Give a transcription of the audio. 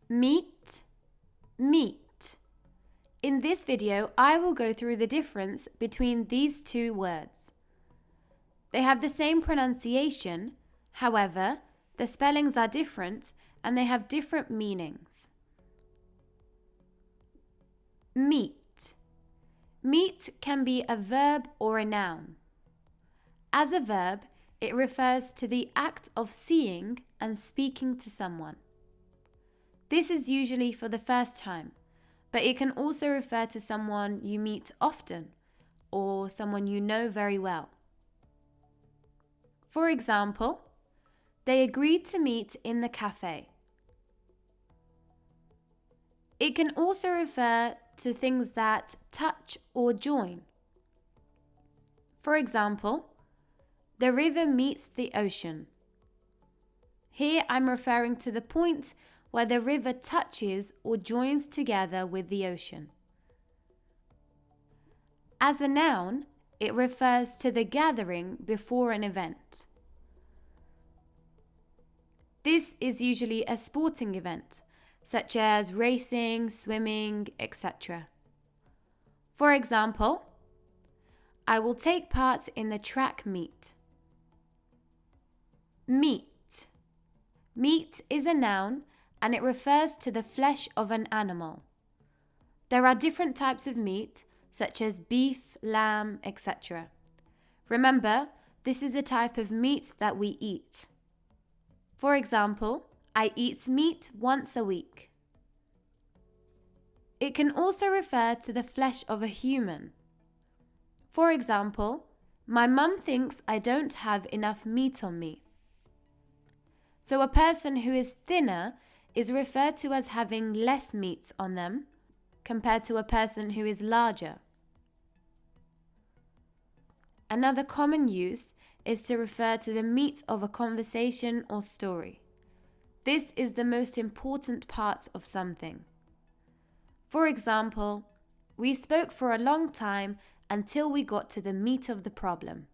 meat, meat. In this video, I will go through the difference between these two words. They have the same pronunciation, however, the spellings are different and they have different meanings. Meet. Meet can be a verb or a noun. As a verb, it refers to the act of seeing and speaking to someone. This is usually for the first time, but it can also refer to someone you meet often or someone you know very well. For example, they agreed to meet in the cafe. It can also refer to things that touch or join. For example, the river meets the ocean. Here I'm referring to the point where the river touches or joins together with the ocean. As a noun, it refers to the gathering before an event. This is usually a sporting event, such as racing, swimming, etc. For example, I will take part in the track meet. Meat. Meat is a noun and it refers to the flesh of an animal. There are different types of meat, such as beef, lamb, etc. Remember, this is a type of meat that we eat. For example, I eat meat once a week. It can also refer to the flesh of a human. For example, my mum thinks I don't have enough meat on me. So a person who is thinner is referred to as having less meat on them compared to a person who is larger. Another common use is to refer to the meat of a conversation or story. This is the most important part of something. For example, we spoke for a long time until we got to the meat of the problem.